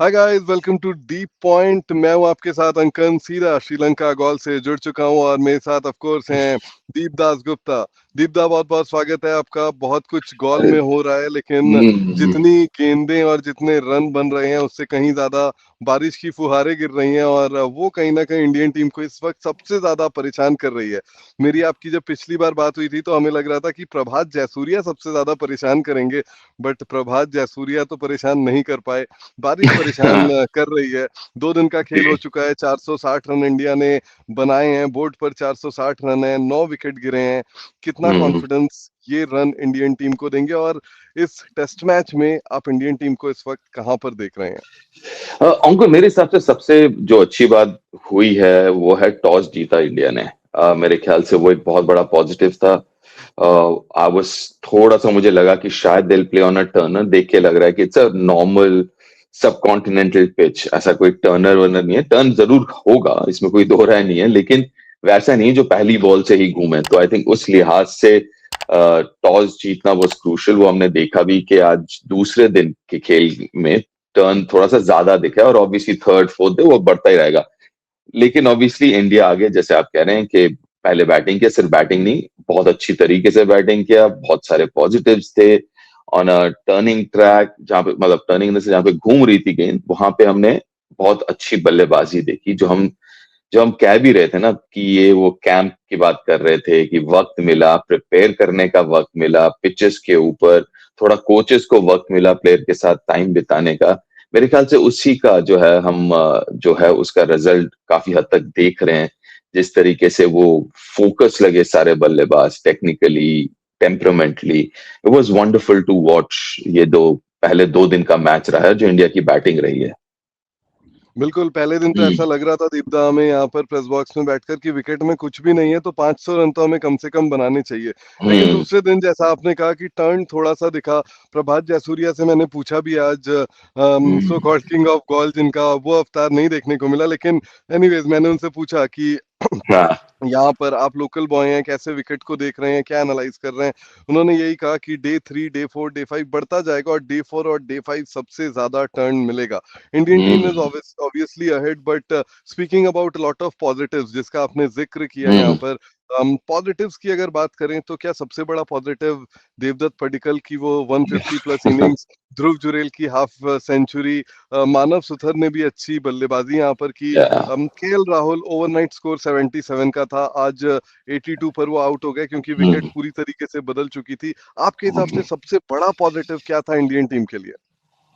Hi guys, welcome to Deep Point. मैं हूं आपके साथ अंकन सीधा श्रीलंका गॉल से जुड़ चुका हूं और मेरे साथ ऑफ कोर्स हैं दीप दास गुप्ता। दीप दा, बहुत बहुत स्वागत है आपका। बहुत कुछ गॉल अरे में हो रहा है, लेकिन हम्म, जितनी गेंदें और जितने रन बन रहे हैं उससे कहीं ज्यादा बारिश की फुहारें गिर रही हैं और वो कहीं ना कहीं इंडियन टीम को इस वक्त सबसे ज्यादा परेशान कर रही है। मेरी आपकी जब पिछली बार बात हुई थी तो हमें लग रहा था कि प्रभात जयसूर्या सबसे ज्यादा परेशान करेंगे, बट प्रभात जयसूर्या तो परेशान नहीं कर पाए। बारिश परेशान हाँ, कर रही है। 2 दिन का खेल हो जी, चुका है, 460 रन इंडिया ने बनाए हैं। बोर्ड पर 460 रन है, 9 विकेट गिरे हैं। कितना हम्म। कॉन्फिडेंस ये रन इंडियन टीम को देंगे, और इस टेस्ट मैच में आप इंडियन टीम को इस वक्त कहां पर देख रहे हैं? अंकुर, मेरे हिसाब से सबसे जो अच्छी बात हुई है वो है टॉस जीता इंडिया ने। मेरे ख्याल से वो एक बहुत बड़ा पॉजिटिव था। आई वाज थोड़ा सा मुझे लगा कि शायद दिल प्ले ऑन अ टर्नर। देख के लग रहा है कि इट्स अ नॉर्मल सब कॉन्टिनेंटल पिच, ऐसा कोई टर्नर वर्नर नहीं है। टर्न जरूर होगा, इसमें कोई दो राय नहीं है, लेकिन वैसा नहीं जो पहली बॉल से ही घूमे। तो आई थिंक उस लिहाज से टॉस जीतना वाज क्रूशियल। वो हमने देखा भी कि आज दूसरे दिन के खेल में टर्न थोड़ा सा ज्यादा दिखा है, और ऑब्वियसली थर्ड फोर्थ डे वो बढ़ता ही रहेगा। लेकिन ऑब्वियसली इंडिया आगे, जैसे आप कह रहे हैं कि पहले बैटिंग किया, सिर्फ बैटिंग नहीं, बहुत अच्छी तरीके से बैटिंग किया। बहुत सारे पॉजिटिव्स थे ऑन अ टर्निंग ट्रैक, जहां पे मतलब टर्निंग से जहां पे घूम रही थी गेंद, वहां पे हमने बहुत अच्छी बल्लेबाजी देखी। जो हम कह भी रहे थे ना कि ये वो कैंप की बात कर रहे थे कि वक्त मिला, प्रिपेयर करने का वक्त मिला पिचेस के ऊपर, थोड़ा कोचेस को वक्त मिला प्लेयर के साथ टाइम बिताने का। मेरे ख्याल से उसी का जो है हम जो है उसका रिजल्ट काफी हद तक देख रहे हैं। जिस तरीके से वो फोकस लगे सारे बल्लेबाज, technically, temperamentally, it was wonderful to watch. ये पहले 2 दिन का मैच रहा है जो इंडिया की बैटिंग रही है। बिल्कुल, पहले दिन तो ऐसा हम्म, लग रहा था दीपदा हमें यहाँ पर प्रेस बॉक्स में बैठकर कि विकेट में कुछ भी नहीं है, तो 500 रन तो हमें कम से कम बनाने चाहिए। लेकिन हम्म, दूसरे दिन जैसा आपने कहा कि टर्न थोड़ा सा दिखा। प्रभात जयसूर्या से मैंने पूछा भी आज, सो हम्म, कॉल्ड किंग ऑफ गॉल जिनका, वो अवतार नहीं देखने को मिला, लेकिन एनीवेज मैंने उनसे पूछा कि हाँ, यहाँ पर आप लोकल बॉय हैं, कैसे विकेट को देख रहे हैं, क्या एनालाइज कर रहे हैं? उन्होंने यही कहा कि डे 3, डे 4, डे 5 बढ़ता जाएगा और डे 4 और डे 5 सबसे ज्यादा टर्न मिलेगा। Indian team is hmm, obviously ahead, but speaking about lot of positives जिसका आपने जिक्र किया यहाँ हम्म, पर, पॉजिटिव्स की अगर बात करें तो क्या सबसे बड़ा पॉजिटिव देवदत्त पडिक्कल की वो 150 प्लस इनिंग्स, ध्रुव जुरेल की हाफ सेंचुरी, मानव सुथर ने भी अच्छी बल्लेबाजी यहाँ पर की, या केएल राहुल ओवरनाइट स्कोर 77 का था, आज 82 पर वो आउट हो गए क्योंकि विकेट हम्म। पूरी तरीके से बदल चुकी थी। आपके हिसाब से सबसे बड़ा पॉजिटिव क्या था इंडियन टीम के लिए?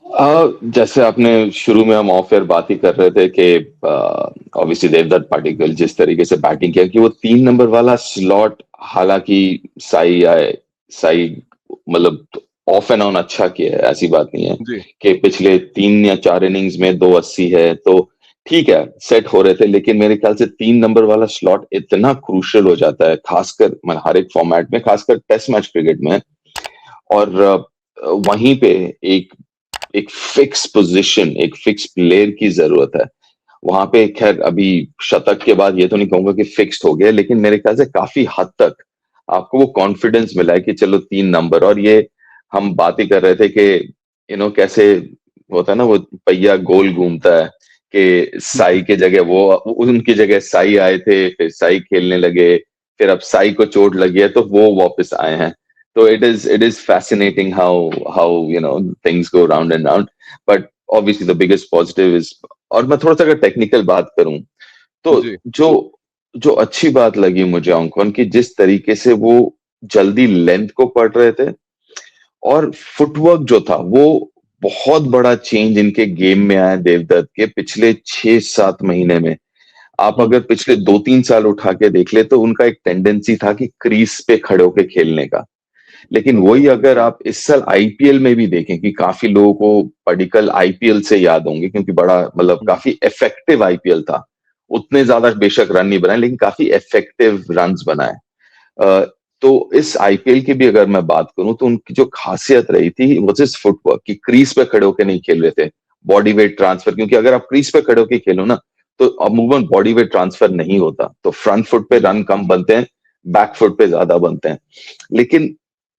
जैसे आपने शुरू में हम ऑफ एयर बात ही कर रहे थे कि ऑब्वियसली देवदत्त पाटिकल जिस तरीके से बैटिंग किया कि वो 3 नंबर वाला स्लॉट, हालांकि साई आए, साई मतलब ऑफ एंड ऑन अच्छा किया है, ऐसी बात नहीं है जी। कि पिछले 3 या 4 इनिंग्स में 280 है तो ठीक है, सेट हो रहे थे। लेकिन मेरे ख्याल से 3 नंबर वाला स्लॉट इतना क्रूशियल हो जाता है, खासकर मतलब हर एक फॉर्मेट में, खासकर टेस्ट मैच क्रिकेट में। और वहीं पे एक एक फिक्स पोजीशन, एक फिक्स प्लेयर की जरूरत है वहां पे। खैर अभी शतक के बाद ये तो नहीं कहूंगा कि फिक्स्ड हो गया, लेकिन मेरे ख्याल से काफी हद तक आपको वो कॉन्फिडेंस मिला है कि चलो 3 नंबर। और ये हम बात ही कर रहे थे कि कैसे होता है ना, वो पहिया गोल घूमता है कि साई के जगह वो, उनकी जगह साई आए थे, फिर साई खेलने लगे, फिर अब साई को चोट लगी है तो वो वापस आए हैं। तो it is fascinating how things go round and round. But obviously the biggest positive is, और मैं थोड़ा सा अगर टेक्निकल बात करूं तो जी। जो जो अच्छी बात लगी मुझे अंकन की, जिस तरीके से वो जल्दी लेंथ को पढ़ रहे थे, और फुटवर्क जो था वो बहुत बड़ा चेंज इनके गेम में आया देवदत्त के पिछले 6-7 महीने में। आप हम्म। अगर पिछले 2-3 साल उठा के देख ले तो उनका एक टेंडेंसी था कि क्रीज पे खड़े होके खेलने का। लेकिन बिल्कुल। वही अगर आप इस साल आईपीएल में भी देखें कि काफी लोगों को पडिक्कल आईपीएल से याद होंगे क्योंकि बड़ा मतलब हम्म। काफी इफेक्टिव आईपीएल था। उतने ज्यादा बेशक रन नहीं बनाए, लेकिन काफी इफेक्टिव रन्स बनाए। तो इस आईपीएल की भी अगर मैं बात करूं तो उनकी जो खासियत रही थी वो इस फुटवर्क की, क्रीज पे खड़े होकर नहीं खेल रहे थे, बॉडी वेट ट्रांसफर। क्योंकि अगर आप क्रीज पे खड़े होकर खेलो ना तो अमूमन बॉडी वेट ट्रांसफर नहीं होता, तो फ्रंट फुट पे जी। रन कम बनते हैं, बैक फुट पे ज्यादा बनते हैं। लेकिन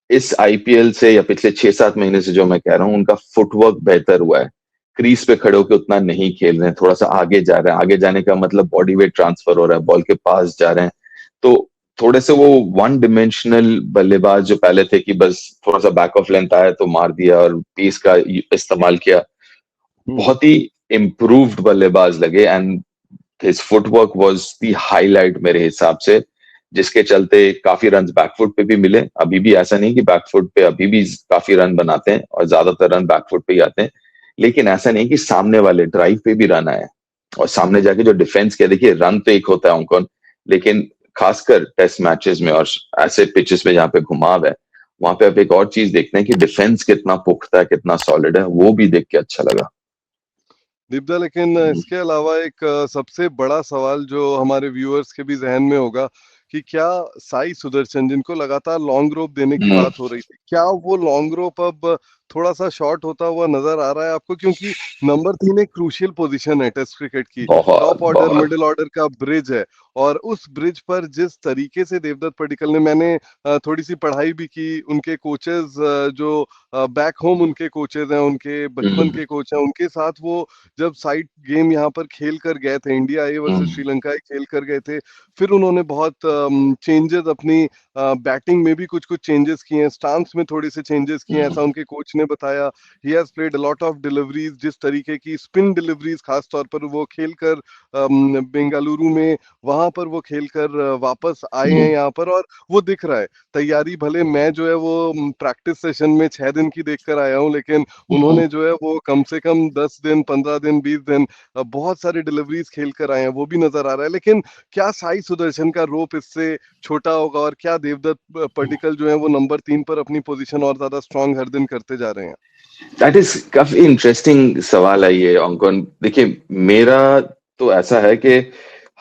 इस आईपीएल से या पिछले 6-7 महीने से जो मैं कह रहा हूँ, उनका फुटवर्क बेहतर हुआ है। क्रीज पे खड़े होकर उतना नहीं खेल रहे हैं, थोड़ा सा आगे जा रहे हैं। आगे जाने का मतलब बॉडी वेट ट्रांसफर हो रहा है, बॉल के पास जा रहे हैं। तो थोड़े से वो वन डिमेंशनल बल्लेबाज जो पहले थे कि बस थोड़ा सा बैक ऑफ लेंथ आया तो मार दिया और पेस का इस्तेमाल किया, बहुत ही इम्प्रूव्ड बल्लेबाज लगे। And his footwork was the highlight मेरे हिसाब से, जिसके चलते काफी रन बैकफुट पे भी मिले। अभी भी ऐसा नहीं कि बैकफुट पे अभी भी काफी रन बनाते हैं और ज्यादातर रन बैकफुट पे ही आते हैं, लेकिन ऐसा नहीं कि सामने वाले ड्राइव पे भी रन आए। और सामने जाके जो डिफेंस किया, देखिए रन तो एक होता है अंकन, लेकिन खासकर टेस्ट मैचेस में और ऐसे पिचेस में जहाँ पे घुमाव है, वहां पे आप एक और चीज देखते हैं कि डिफेंस कितना पुख्ता है, कितना सॉलिड है, वो भी देख के अच्छा लगा। दीपदा, लेकिन इसके अलावा एक सबसे बड़ा सवाल जो हमारे व्यूअर्स के भी जहन में होगा कि क्या साई सुदर्शन, जिनको लगातार लॉन्ग रोप देने की हम्म, बात हो रही थी, क्या वो लॉन्ग रोप अब थोड़ा सा शॉर्ट होता हुआ नजर आ रहा है आपको? क्योंकि नंबर 3 एक क्रूशियल पोजीशन है टेस्ट क्रिकेट की, बहुत टॉप ऑर्डर बहुत। मिडिल ऑर्डर का ब्रिज है, और उस ब्रिज पर जिस तरीके से देवदत्त पडिक्कल ने, मैंने थोड़ी सी पढ़ाई भी की, उनके कोचेस जो बैक होम उनके कोचेस हैं, उनके बचपन हम्म, के कोच हैं, उनके साथ वो जब साइड गेम यहाँ पर खेल कर गए थे, इंडिया ए वर्सेस हम्म, श्रीलंका ए खेल कर गए थे, फिर उन्होंने बहुत चेंजेस अपनी बैटिंग में भी कुछ कुछ चेंजेस किए हैं, स्टांस में थोड़ी से चेंजेस किए हैं, हम्म, ऐसा उनके कोच ने बताया। He has played a lot of deliveries, जिस तरीके की स्पिन डिलीवरीज खास तौर पर वो खेलकर बेंगलुरु में, वहां पर वो खेलकर वापस आए हैं हम्म, यहाँ पर, और वो दिख रहा है तैयारी। भले मैं जो है वो प्रैक्टिस सेशन में 6 दिन की देख कर आया हूँ, लेकिन हम्म। उन्होंने जो है वो कम से कम 10 दिन, 15 दिन, 20 दिन बहुत सारी डिलीवरीज खेल कर आए हैं, वो भी नजर आ रहा है। लेकिन क्या साई सुदर्शन का रोप इससे छोटा होगा, और क्या देवदत्त पडिक्कल जो है वो नंबर 3 पर अपनी पोजीशन और ज्यादा स्ट्रांग हर दिन करते जा रहे हैं? दैट इज काफी इंटरेस्टिंग सवाल है ये अंकन। देखिए, मेरा तो ऐसा है कि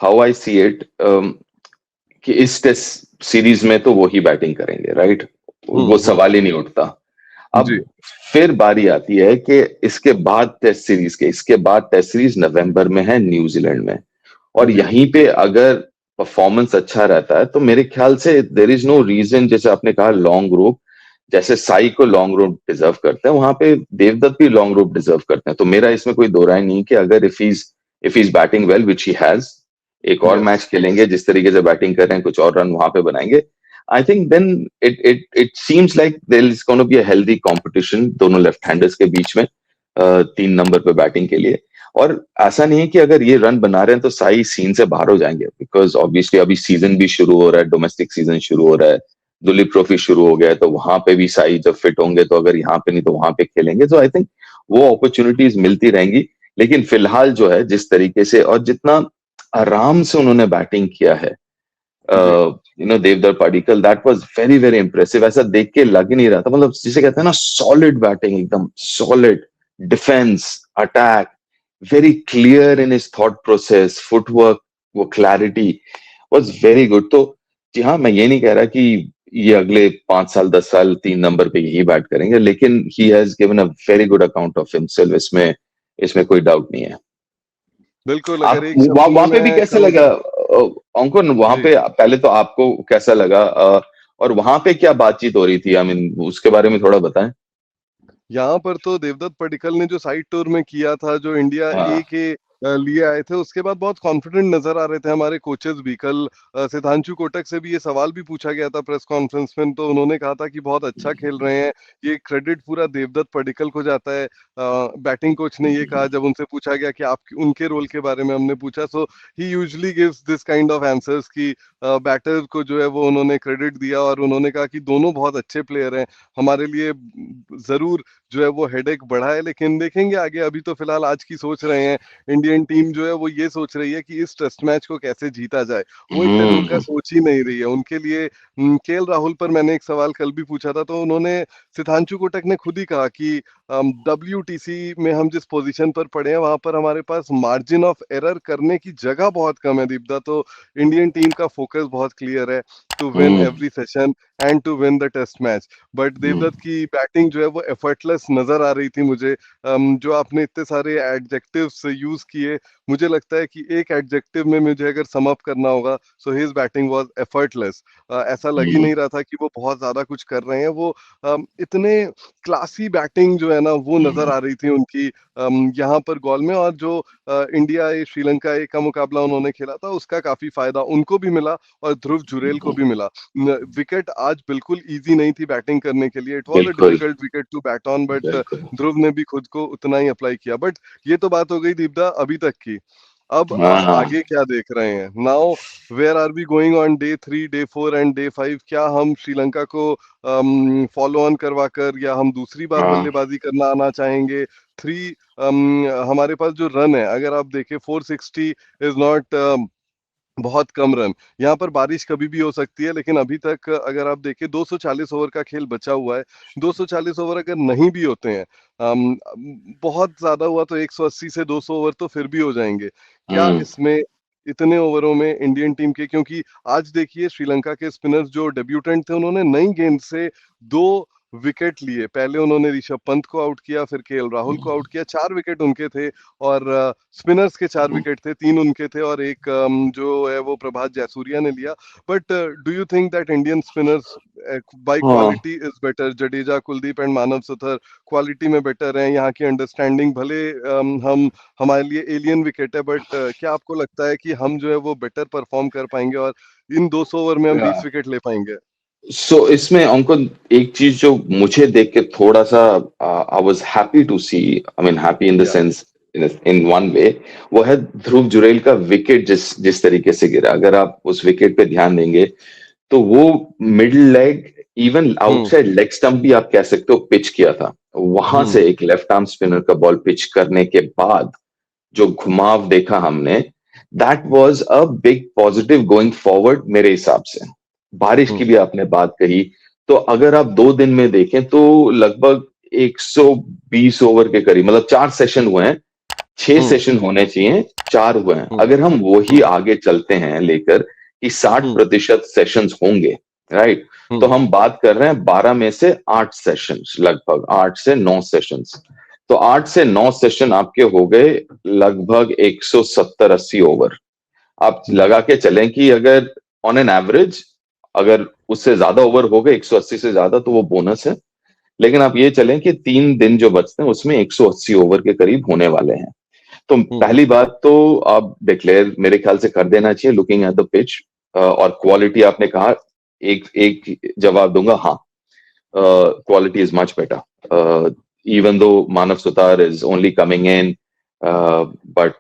हाउ आई सी इट, कि इस टेस्ट सीरीज में तो वो ही बैटिंग करेंगे, राइट? वो सवाल ही नहीं उठता। अब जी फिर बारी आती है कि इसके बाद टेस्ट सीरीज नवंबर में है न्यूजीलैंड में, और जी यहीं पे अगर परफॉर्मेंस अच्छा रहता है तो मेरे ख्याल से देर इज नो रीजन, जैसे आपने कहा लॉन्ग रूप, जैसे साई को लॉन्ग रूप डिजर्व करते हैं, वहां पे देवदत्त भी लॉन्ग रूप डिजर्व करते हैं। तो मेरा इसमें कोई दो राय नहीं कि अगर if is batting well which he has, एक और यस मैच खेलेंगे, जिस तरीके से बैटिंग कर रहे हैं, कुछ और रन वहां पे बनाएंगे, I think then it seems like there is gonna be a healthy competition दोनों लेफ्ट हैंडर्स के बीच में, 3 नंबर पे बैटिंग के लिए। और ऐसा नहीं है कि अगर ये रन बना रहे हैं तो साई सीन से बाहर हो जाएंगे, बिकॉज ऑब्वियसली अभी सीजन भी शुरू हो रहा है, डोमेस्टिक सीजन शुरू हो रहा है, दुलीप ट्रॉफी शुरू हो गया है, तो वहां पे भी साई जब फिट होंगे तो अगर यहाँ पे नहीं तो वहां पे खेलेंगे। तो आई थिंक वो अपॉर्चुनिटीज मिलती रहेंगी। लेकिन फिलहाल जो है जिस तरीके से और जितना आराम से उन्होंने बैटिंग किया है, जी Devdutt Padikkal, that was very very impressive. ऐसा देख के लग ही नहीं रहा था, मतलब जिसे कहते हैं ना सॉलिड बैटिंग, एकदम solid defence, attack, very clear in his thought process, footwork, वो clarity was very good। तो जी हाँ, मैं ये नहीं कह रहा कि ये अगले 5 साल 10 साल 3 नंबर पे यही बैट करेंगे, लेकिन he has given a very good account of himself, इसमें इसमें कोई डाउट नहीं है। बिल्कुल, अगर आप एक शब्द में वहां पे भी मैं कैसे लगा कहूंगा। अंकुर? वहां जी, पे पहले तो आपको कैसा लगा, और वहां पे क्या बातचीत हो रही थी, आई मीन उसके बारे में थोड़ा बताएं। यहाँ पर तो देवदत्त पडिक्कल ने जो साइड टूर में किया था, जो इंडिया ए हाँ, के लिए आए थे, उसके बाद बहुत कॉन्फिडेंट नजर आ रहे थे हमारे कोचेस भी। कल सिद्धांशु कोटक से भी ये सवाल भी पूछा गया था प्रेस कॉन्फ्रेंस में, तो उन्होंने कहा था कि बहुत अच्छा खेल रहे हैं, ये क्रेडिट पूरा देवदत्त पडिक्कल को जाता है। बैटिंग कोच ने ये कहा जब उनसे पूछा गया कि आप उनके रोल के बारे में, हमने पूछा, so he usually gives this kind of answers कि बैटर को जो है वो उन्होंने क्रेडिट दिया, और उन्होंने कहा कि दोनों बहुत अच्छे प्लेयर हैं, हमारे लिए जरूर जो है वो हेडेक बढ़ा है, लेकिन देखेंगे आगे। अभी तो फिलहाल आज की सोच रहे हैं, इंडियन टीम जो है वो ये सोच रही है कि इस टेस्ट मैच को कैसे जीता जाए, वो एक तरह का हम्म, सोच ही नहीं रही है उनके लिए। केएल राहुल पर मैंने एक सवाल कल भी पूछा था, तो उन्होंने, सिद्धांशु कोटक ने खुद ही कहा कि WTC में हम जिस पोजीशन पर पड़े हैं, वहां पर हमारे पास मार्जिन ऑफ एरर करने की जगह बहुत कम है, दीपदा। तो इंडियन टीम का फोकस बहुत क्लियर है, to win every session and to win the test match. But Devdutt की बैटिंग जो है वो एफर्टलेस नजर आ रही थी मुझे। जो आपने इतने सारे एडजेक्टिव्स यूज किए, मुझे लगता है कि एक एडजेक्टिव में मुझे अगर सम अप करना होगा, so his batting was effortless. ऐसा लग ही नहीं रहा था कि वो बहुत ज्यादा कुछ कर रहे हैं। वो इतने क्लासी बैटिंग जो है ना वो नजर आ रही थी उनकी यहाँ पर गोल में। और जो इंडिया श्रीलंका ए का मुकाबला उन्होंने खेला था, उसका काफी फायदा उनको भी मिला और ध्रुव जुरेल को भी मिला। विकेट आज बिल्कुल इजी नहीं थी बैटिंग करने के लिए। इट वाज अ बिल्कुल difficult wicket to bat on, but बिल्कुल। ध्रुव ने भी खुद को उतना ही अप्लाई किया। बट ये तो बात हो गई दीपदा अभी तक की। अब आप हाँ आगे क्या देख रहे हैं? Now where are we going on day 3, day 4 and day 5? क्या हम श्रीलंका को फॉलो ऑन करवा कर, या हम दूसरी बार हाँ बल्लेबाजी करना आना चाहेंगे? थ्री हमारे पास जो रन है, अगर आप देखें 460 इज नॉट बहुत कम रन। यहाँ पर बारिश कभी भी हो सकती है, लेकिन अभी तक अगर आप देखें 240 ओवर का खेल बचा हुआ है। 240 ओवर अगर नहीं भी होते हैं, बहुत ज्यादा हुआ तो 180 से 200 ओवर तो फिर भी हो जाएंगे। क्या हम्म इसमें इतने ओवरों में इंडियन टीम के, क्योंकि आज देखिए श्रीलंका के स्पिनर्स जो डेब्यूटेंट थे, उन्होंने नई गेंद से 2 विकेट लिए। पहले उन्होंने ऋषभ पंत को आउट किया, फिर केएल राहुल को आउट किया। 4 विकेट उनके थे, और स्पिनर्स के 4 विकेट थे, 3 उनके थे, और एक जो है वो प्रभात जयसूर्या ने लिया। But do you think that Indian spinners by हाँ quality is better? Jadeja, Kuldeep and Manav Suthar quality में बेटर हैं। यहाँ की अंडरस्टैंडिंग भले हम हमारे लिए एलियन विकेट है, बट क्या आपको लगता है कि हम जो है वो बेटर परफॉर्म कर पाएंगे और इन 200 ओवर में हम 20 विकेट ले पाएंगे? सो इसमें अंकुर एक चीज जो मुझे देख के थोड़ा सा I was happy to see, I mean happy in the या सेंस इन वन वे, वो है ध्रुव जुरैल का विकेट जिस जिस तरीके से गिरा। अगर आप उस विकेट पे ध्यान देंगे तो वो मिडिल लेग, इवन हम्म आउटसाइड लेग स्टंप भी आप कह सकते हो पिच किया था। वहां हम्म से एक लेफ्ट आर्म स्पिनर का बॉल पिच करने के बाद जो घुमाव देखा हमने, that was a big positive going forward मेरे हिसाब से। बारिश की हम्म भी आपने बात कही, तो अगर आप 2 दिन में देखें तो लगभग 120 ओवर के करीब, मतलब 4 सेशन हुए हैं। छह हम्म सेशन होने चाहिए, 4 हुए हैं। हम्म अगर हम वही हम्म आगे चलते हैं लेकर कि 60% सेशंस होंगे, राइट, तो हम्म हम बात कर रहे हैं 12 में से 8 सेशंस, लगभग 8 से 9 सेशंस। तो 8 से 9 सेशन आपके हो गए लगभग 170-80 ओवर। आप हम्म लगा के चलें कि अगर ऑन एन एवरेज अगर उससे ज्यादा ओवर हो गए 180 से ज्यादा तो वो बोनस है। लेकिन आप ये चलें कि 3 दिन जो बचते हैं उसमें 180 ओवर के करीब होने वाले हैं। तो हम्म पहली बात तो आप डिक्लेयर मेरे ख्याल से कर देना चाहिए लुकिंग एट द पिच। और क्वालिटी आपने कहा, एक एक जवाब दूंगा, हाँ, quality is much better. Even though Manav Sutar is only coming in, but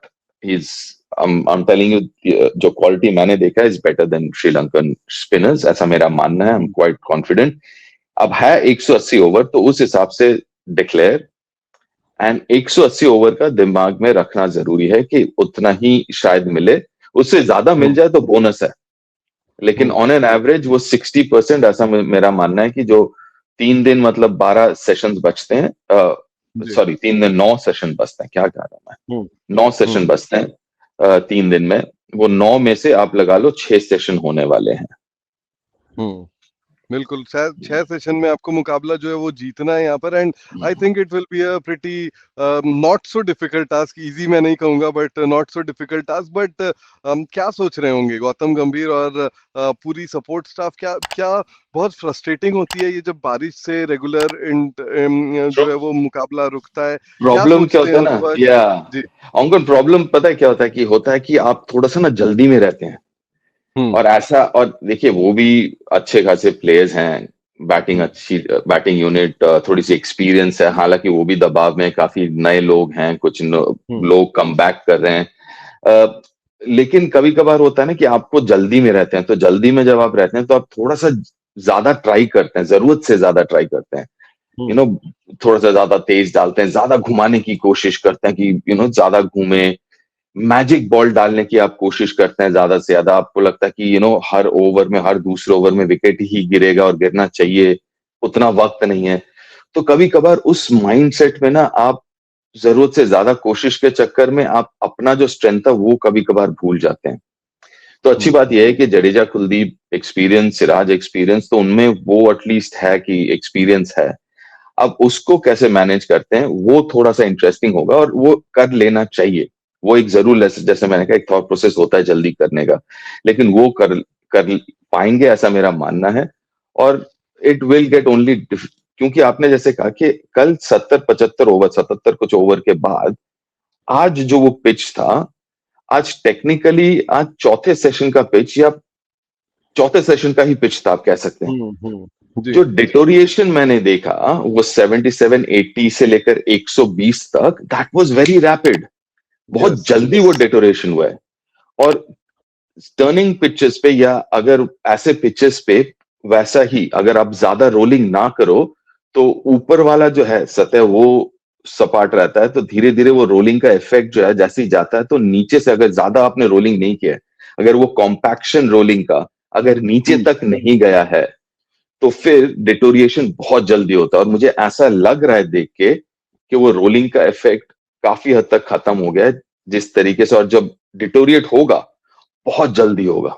I'm telling you, जो क्वालिटी मैंने देखा है is better than Sri Lankan spinners, ऐसा मेरा मानना है। I am quite confident. अब है 180 ओवर, तो उस हिसाब से डिक्लेयर, एंड 180 ओवर का दिमाग में रखना जरूरी है कि उतना ही शायद मिले। उससे ज्यादा मिल हम्म जाए तो बोनस है, लेकिन हम्म ऑन एन एवरेज वो 60%, ऐसा मेरा मानना है कि जो 3 दिन मतलब 12 सेशंस बचते हैं, जी सॉरी 3 दिन 9 सेशन बचते हैं, क्या कह रहा हूं मैं, हम्म 9 सेशन बचते हैं 3 दिन में। वो 9 में से आप लगा लो 6 सेशन होने वाले हैं। हम्म बिल्कुल। 6 सेशन में आपको मुकाबला जो है वो जीतना है यहाँ पर। And I think it will be a pretty not so difficult task. Easy मैं नहीं कहूंगा, but not so difficult task. But क्या सोच रहे होंगे गौतम गंभीर और पूरी सपोर्ट स्टाफ? क्या क्या बहुत फ्रस्ट्रेटिंग होती है ये जब बारिश से रेगुलर जो है वो मुकाबला रुकता है? क्या प्रॉब्लम क्या सोचते होता हैं है उस ना, वक्त? या जी। अंकल प्रॉब्लम पता है क्या होता है कि आप थोड़ा सा ना जल्दी में रहते हैं। हम्म और ऐसा, और देखिए वो भी अच्छे खासे प्लेयर्स हैं, बैटिंग हम्म अच्छी, बैटिंग यूनिट थोड़ी सी एक्सपीरियंस है, हालांकि वो भी दबाव में, काफी नए लोग हैं, कुछ हम्म लोग कम बैक कर रहे हैं। लेकिन कभी कभार होता है ना कि आपको जल्दी में रहते हैं, तो जल्दी में जब आप रहते हैं तो आप थोड़ा सा ज्यादा ट्राई करते हैं, जरूरत से ज्यादा ट्राई करते हैं, यू हम्म नो थोड़ा सा ज्यादा तेज डालते हैं, ज्यादा घुमाने की कोशिश करते हैं कि ज्यादा घूमे, मैजिक बॉल डालने की आप कोशिश करते हैं ज्यादा से ज्यादा। आपको लगता है कि हर ओवर में, हर दूसरे ओवर में विकेट ही गिरेगा और गिरना चाहिए, उतना वक्त नहीं है। तो कभी कभार उस माइंडसेट में ना आप जरूरत से ज्यादा कोशिश के चक्कर में आप अपना जो स्ट्रेंथ है वो कभी कभार भूल जाते हैं। तो अच्छी बात यह है कि जडेजा, कुलदीप एक्सपीरियंस, सिराज एक्सपीरियंस, तो उनमें वो एटलीस्ट है कि एक्सपीरियंस है। अब उसको कैसे मैनेज करते हैं वो थोड़ा सा इंटरेस्टिंग होगा, और वो कर लेना चाहिए। वो एक जरूर, जैसे मैंने कहा, एक थॉट प्रोसेस होता है जल्दी करने का, लेकिन वो कर कर पाएंगे ऐसा मेरा मानना है। और इट विल गेट ओनली, क्योंकि आपने जैसे कहा कि कल 70-75 ओवर, 77 कुछ ओवर के बाद आज जो वो पिच था, आज टेक्निकली आज चौथे सेशन का पिच, या चौथे सेशन का ही पिच था आप कह सकते हैं। जी जो डिटोरिएशन मैंने देखा वो 77-80 से लेकर 120 तक, दैट वाज वेरी रैपिड। बहुत यस जल्दी वो डिटोरेशन हुआ है। और टर्निंग पिचेस पे, या अगर ऐसे पिचेस पे वैसा ही अगर आप ज्यादा रोलिंग ना करो, तो ऊपर वाला जो है सतह वो सपाट रहता है, तो धीरे धीरे वो रोलिंग का इफेक्ट जो है जैसे ही जाता है, तो नीचे से अगर ज्यादा आपने रोलिंग नहीं किया है, अगर वो कॉम्पैक्शन रोलिंग का अगर नीचे तक नहीं गया है, तो फिर डिटोरिएशन बहुत जल्दी होता है। और मुझे ऐसा लग रहा है देख के कि वो रोलिंग का इफेक्ट काफी हद तक खत्म हो गया है जिस तरीके से, और जब डिटोरिएट होगा बहुत जल्दी होगा।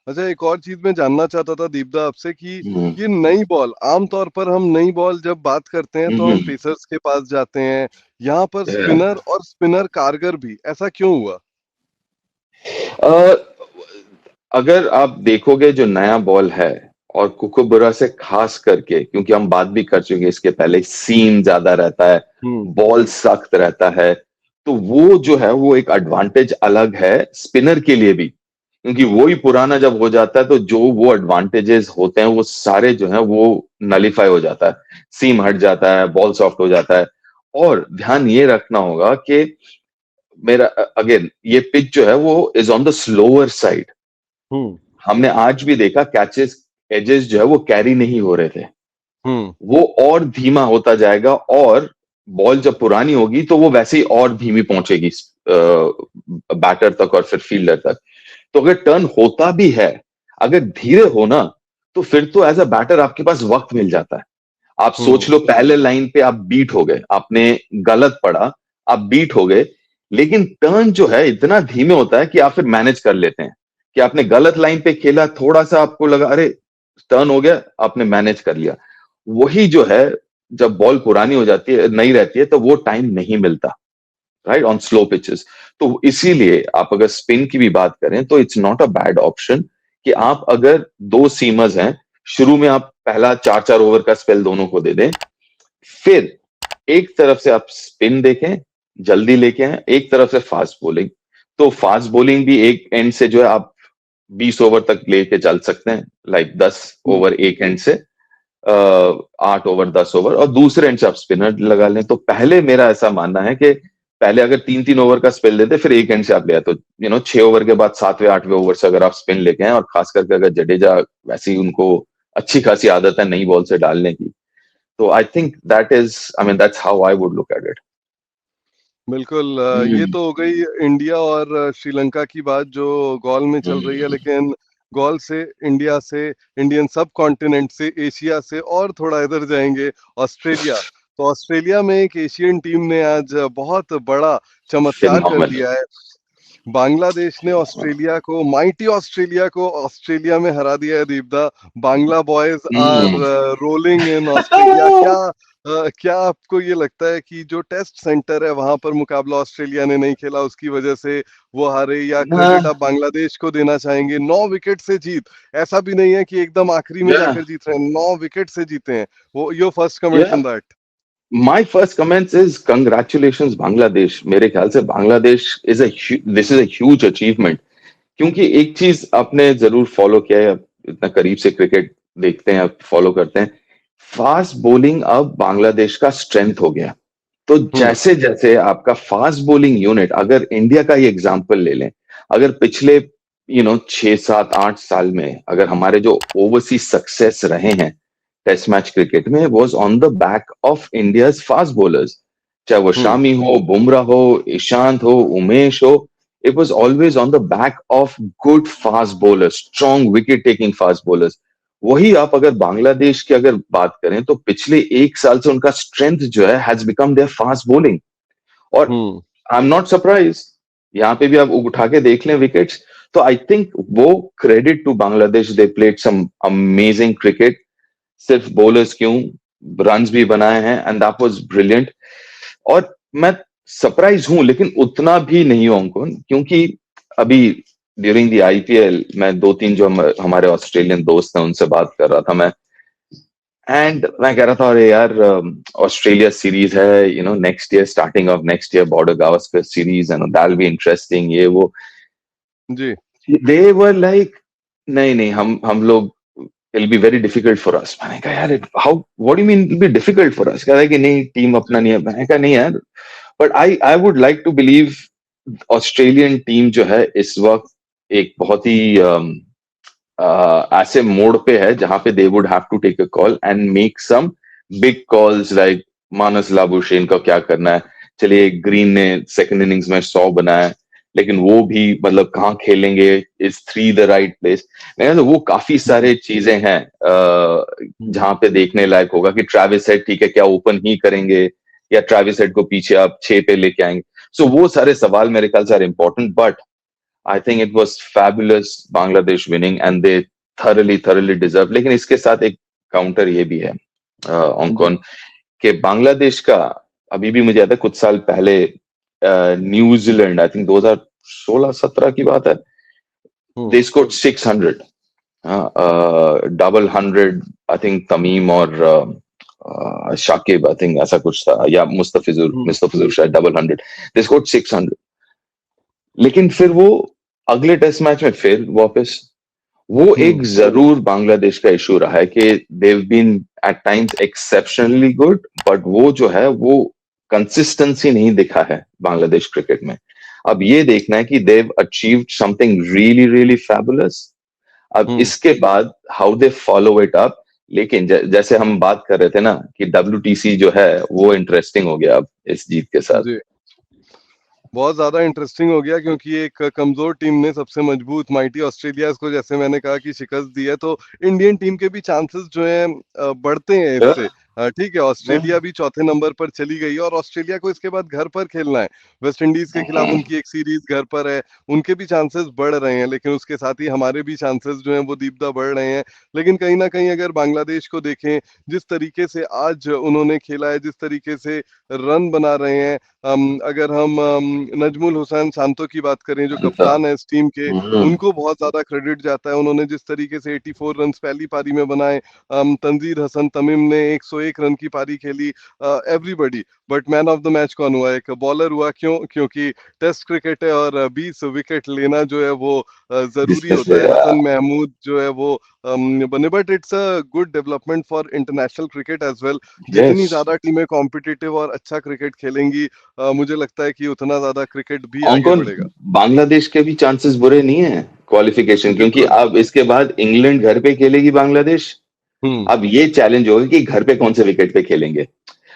अच्छा, एक और चीज मैं जानना चाहता था दीपदा आपसे कि हम्म, ये नई बॉल, आमतौर पर हम नई बॉल जब बात करते हैं तो हम हम्म, पेसर्स के पास जाते हैं, यहाँ पर yeah. स्पिनर और स्पिनर कारगर भी, ऐसा क्यों हुआ? अ, अगर आप देखोगे जो नया बॉल है, और कुकुबुरा से खास करके, क्योंकि हम बात भी कर चुके हैं इसके पहले, सीम ज्यादा रहता है, हम्म बॉल सख्त रहता है, तो वो जो है वो एक एडवांटेज अलग है स्पिनर के लिए भी। क्योंकि वो ही पुराना जब हो जाता है, तो जो वो एडवांटेजेस होते हैं वो सारे जो है वो नलीफाई हो जाता है, सीम हट जाता है, बॉल सॉफ्ट हो जाता है। और ध्यान ये रखना होगा कि मेरा, अगेन, ये पिच जो है वो is on the slower side. हम्म हमने आज भी देखा कैचेस, एजेस जो है वो कैरी नहीं हो रहे थे, हम्म वो और धीमा होता जाएगा, और बॉल जब पुरानी होगी तो वो वैसे ही और धीमी पहुंचेगी बैटर तक और फिर फील्डर तक। तो अगर टर्न होता भी है, अगर धीरे हो ना, तो फिर तो एज अ बैटर आपके पास वक्त मिल जाता है। आप सोच हम्म लो, पहले लाइन पे आप बीट हो गए, आपने गलत पड़ा, आप बीट हो गए, लेकिन टर्न जो है इतना धीमे होता है कि आप फिर मैनेज कर लेते हैं। कि आपने गलत लाइन पे खेला, थोड़ा सा आपको लगा अरे टर्न हो गया, आपने मैनेज कर लिया। वही जो है, जब बॉल पुरानी हो जाती है, नहीं रहती है, तो वो टाइम नहीं मिलता, राइट, ऑन स्लो पिचेस। तो इसीलिए आप अगर स्पिन की भी बात करें तो it's not a bad option, कि आप अगर दो सीमर्स हैं, शुरू में आप पहला 4-4 ओवर का स्पेल दोनों को दे दें, फिर एक तरफ से आप स्पिन देखें, जल्दी लेके आए, एक तरफ से फास्ट बॉलिंग। तो फास्ट बॉलिंग भी एक एंड से जो है आप 20 ओवर तक लेके चल सकते हैं, लाइक 10 ओवर एक एंड से, 8 ओवर 10 ओवर, और दूसरे एंड से आप स्पिनर लगा लें। तो पहले मेरा ऐसा मानना है कि पहले अगर 3-3 ओवर का स्पेल देते, फिर एक एंड से आप ले आए, तो 6 ओवर के बाद 7वें 8वें ओवर से अगर आप स्पिन लेके आए, और खास करके अगर जडेजा, वैसे ही उनको अच्छी खासी आदत है नई बॉल से डालने की, तो I think that is, I mean that's how I would look at it. बिल्कुल। ये तो हो गई इंडिया और श्रीलंका की बात जो गोल में चल रही है, लेकिन गोल से, इंडिया से, इंडियन सब कॉन्टिनेंट से, एशिया से और थोड़ा इधर जाएंगे, ऑस्ट्रेलिया। तो ऑस्ट्रेलिया में एक एशियन टीम ने आज बहुत बड़ा चमत्कार कर फिनोमेनल। दिया है। बांग्लादेश ने ऑस्ट्रेलिया को, माइटी ऑस्ट्रेलिया को ऑस्ट्रेलिया में हरा दिया है Deepda. Bangla boys are rolling in Australia. क्या आपको ये लगता है कि जो टेस्ट सेंटर है वहां पर मुकाबला ऑस्ट्रेलिया ने नहीं खेला, उसकी वजह से वो हारे, या क्रेडिट आप बांग्लादेश को देना चाहेंगे? 9 विकेट से जीत, ऐसा भी नहीं है कि एकदम आखिरी में या जाकर जीत रहे हैं, 9 विकेट से जीते हैं वो। योर फर्स्ट कमेंट या on that? My first comments is congratulations Bangladesh. मेरे ख्याल से Bangladesh is this is a huge achievement. क्योंकि एक चीज आपने जरूर फॉलो किया है, इतना करीब से क्रिकेट देखते हैं, आप फॉलो करते हैं, फास्ट बॉलिंग अब बांग्लादेश का स्ट्रेंथ हो गया। तो हम्म जैसे जैसे आपका फास्ट बॉलिंग यूनिट, अगर इंडिया का ही एग्जांपल ले लें, अगर पिछले 6-7-8 साल में अगर हमारे जो ओवरसीज सक्सेस रहे हैं टेस्ट मैच क्रिकेट में, was on the back of India's fast bowlers. चाहे वो हम्म शामी हो, बुमराह हो, ईशांत हो, उमेश हो, it was always on the back of good fast bowlers, strong wicket taking fast bowlers. वही आप अगर बांग्लादेश की अगर बात करें, तो पिछले 1 साल से उनका स्ट्रेंथ जो है has become their fast bowling. और हम्म आई एम नॉट सरप्राइज, यहाँ पे भी आप उठा के देख लें विकेट्स, तो आई थिंक वो credit to Bangladesh, they played some amazing cricket, सिर्फ बॉलर्स क्यों, रन्स भी बनाए हैं, एंड दैट वाज ब्रिलियंट। और मैं सरप्राइज हूं, लेकिन उतना भी नहीं हूं अंकुर, क्योंकि अभी ड्यूरिंग द आईपीएल मैं दो तीन जो हमारे ऑस्ट्रेलियन दोस्त हैं उनसे बात कर रहा था मैं, एंड मैं कह रहा था अरे यार ऑस्ट्रेलिया सीरीज है, you know next year, starting of next year border Gavaskar series, and that will be interesting, ये वो। जी दे वर लाइक नहीं नहीं, हम लोग, it'll be very difficult for us। मैंने कहा यार how, what do you mean it'll be difficult for us? कह रहा है कि नहीं टीम अपना नहीं है। मैंने कहा नहीं यार, but I would like to believe Australian team जो है इस वक्त एक बहुत ही ऐसे मोड पे है जहां पे they would have to take a call and make some big calls, like Marnus Labuschagne का क्या करना है। चलिए ग्रीन ने सेकंड इनिंग्स में 100 बनाया, लेकिन वो भी मतलब कहाँ खेलेंगे, इज 3 द राइट प्लेस। तो वो काफी सारे चीजें हैं जहां पे देखने लायक होगा कि ट्रेविस हेड ठीक है क्या ओपन ही करेंगे, या ट्रेविस हेड को पीछे आप 6 पे लेके आएंगे। सो वो सारे सवाल मेरे ख्याल से are important, but I think it was fabulous Bangladesh winning and they thoroughly deserve. लेकिन इसके साथ एक काउंटर ये भी है ऑंकॉन, कि बांग्लादेश का अभी भी मुझे याद है कुछ साल पहले न्यूजीलैंड, आई थिंक 2016-17 की बात है, they scored 600, double 100, I think Tamim और शाकिब, आई थिंक ऐसा कुछ था, या मुस्तफिजुर शायद डबल 100, दे स्कोर्ड 600। लेकिन फिर वो अगले टेस्ट मैच में फिर वापस, वो एक जरूर बांग्लादेश का इशू रहा है कि they've been at times exceptionally good, but वो जो है वो कंसिस्टेंसी नहीं दिखा है बांग्लादेश क्रिकेट में। अब ये देखना है कि they've achieved something really really fabulous. अब इसके बाद how they follow it up. लेकिन जैसे हम बात कर रहे थे ना कि WTC जो है वो इंटरेस्टिंग हो गया अब इस जीत के साथ। जी बहुत ज्यादा इंटरेस्टिंग हो गया, क्योंकि एक कमजोर टीम ने सबसे मजबूत माइटी ऑस्ट्रेलिया को, जैसे मैंने कहा, कि शिकस्त दी है। तो इंडियन टीम के भी चांसेस जो है बढ़ते हैं इससे। ठीक है, ऑस्ट्रेलिया भी चौथे नंबर पर चली गई और ऑस्ट्रेलिया को इसके बाद घर पर खेलना है। वेस्ट इंडीज के खिलाफ उनकी एक सीरीज घर पर है, उनके भी चांसेस बढ़ रहे हैं, लेकिन उसके साथ ही हमारे भी चांसेस जो हैं वो दीपदा बढ़ रहे हैं। लेकिन कहीं ना कहीं अगर बांग्लादेश को देखें, जिस तरीके से आज उन्होंने खेला है, जिस तरीके से रन बना रहे हैं, अगर हम नजमुल हुसैन शांतो की बात करें, जो कप्तान है इस टीम के, उनको बहुत ज्यादा क्रेडिट जाता है। उन्होंने जिस तरीके से 84 रन पहली पारी में बनाए, तंजीर हसन तमीम ने 101 रन की पारी खेली, everybody. But man of the match कौन हुआ? एक बॉलर हुआ। क्यों? क्योंकि टेस्ट क्रिकेट है और 20 विकेट लेना जो है वो जरूरी होता है। हसन महमूद जो है वो बने, but it's a good development for international cricket as well. जितनी ज्यादा टीमें कॉम्पिटिटिव और अच्छा क्रिकेट खेलेंगी, मुझे लगता है कि उतना ज्यादा क्रिकेट भी आगे बढ़ेगा। बांग्लादेश के भी चांसेस बुरे नहीं है क्वालिफिकेशन, क्योंकि अब इसके बाद इंग्लैंड घर पे खेलेगी बांग्लादेश। अब ये चैलेंज होगा कि घर पे कौन से विकेट पे खेलेंगे।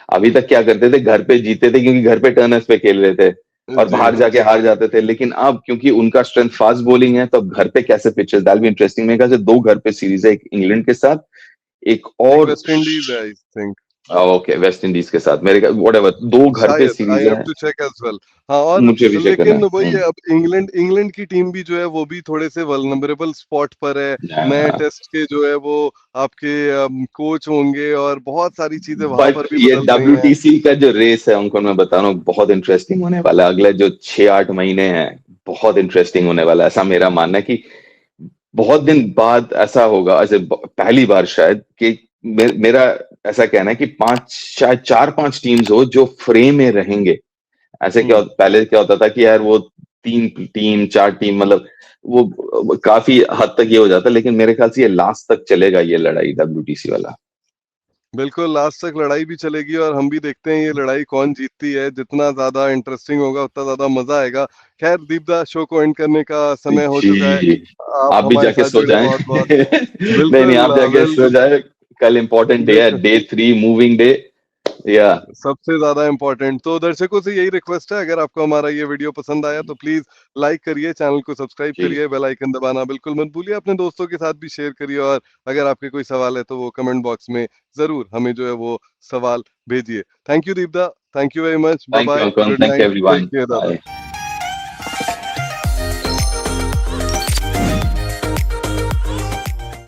अभी तक क्या करते थे, घर पे जीते थे क्योंकि घर पे टर्नर्स पे खेल रहे थे और बाहर जाके हार जाते थे। लेकिन अब क्योंकि उनका स्ट्रेंथ फास्ट बॉलिंग है, तो अब घर पे कैसे पिचेस, दैट बी इंटरेस्टिंग। मेरे ख्याल से 2 घर पे सीरीज है, एक इंग्लैंड के साथ, एक और वेस्ट इंडीज है I think. Okay West Indies के साथ, मेरे व्हाटएवर 2 घर पे शायद, आई सीरीज हैव है। To check as well. हाँ, और मुझे भी चेक करना लेकिन वही है। है, अब इंग्लैंड की टीम भी जो है वो भी थोड़े से वल्नरेबल स्पॉट पर है। नए टेस्ट के जो है वो आपके कोच होंगे और बहुत सारी चीजें वहां पर बट भी ये बदल रही हैं। WTC का जो रेस है उनको मैं बता रहा हूँ बहुत इंटरेस्टिंग होने वाला है। अगले जो 6-8 महीने हैं बहुत इंटरेस्टिंग होने वाला है, ऐसा मेरा मानना है कि बहुत दिन बाद ऐसा होगा, ऐसे पहली बार शायद कि मेरा ऐसा कहना है कि 5 शायद 4-5 टीम्स हो जो फ्रेम में रहेंगे। ऐसे क्या पहले क्या होता था कि यार वो 3 टीम 4 टीम, मतलब वो काफी हद तक ये हो जाता, लेकिन मेरे ख्याल से ये लास्ट तक चलेगा ये लड़ाई WTC वाला। बिल्कुल लास्ट तक लड़ाई भी चलेगी और हम भी देखते हैं ये लड़ाई कौन जीतती है। जितना ज्यादा इंटरेस्टिंग होगा उतना ज्यादा मजा आएगा। खैर दीपदा, शो को एंड करने का समय हो चुका है। जी आप आप भी हमारे जाके साथ सो जुड़े जाएं। बहुत बहुत। नहीं नहीं, बिल्कुल आप जाके सो जाए, कल इंपॉर्टेंट डे है, बिल्कुल डे 3 मूविंग डे या। सबसे ज्यादा इम्पोर्टेंट। तो दर्शकों से यही रिक्वेस्ट है, अगर आपको हमारा ये वीडियो पसंद आया तो प्लीज लाइक करिए, चैनल को सब्सक्राइब जी करिए, बेल आइकन दबाना बिल्कुल मत भूलिए, अपने दोस्तों के साथ भी शेयर करिए। और अगर आपके कोई सवाल है तो वो कमेंट बॉक्स में जरूर हमें जो है वो सवाल भेजिए। Thank you Deepda, thank you very much, bye thank you bye, uncle, good thank you night, take everyone, care दादा। बाय।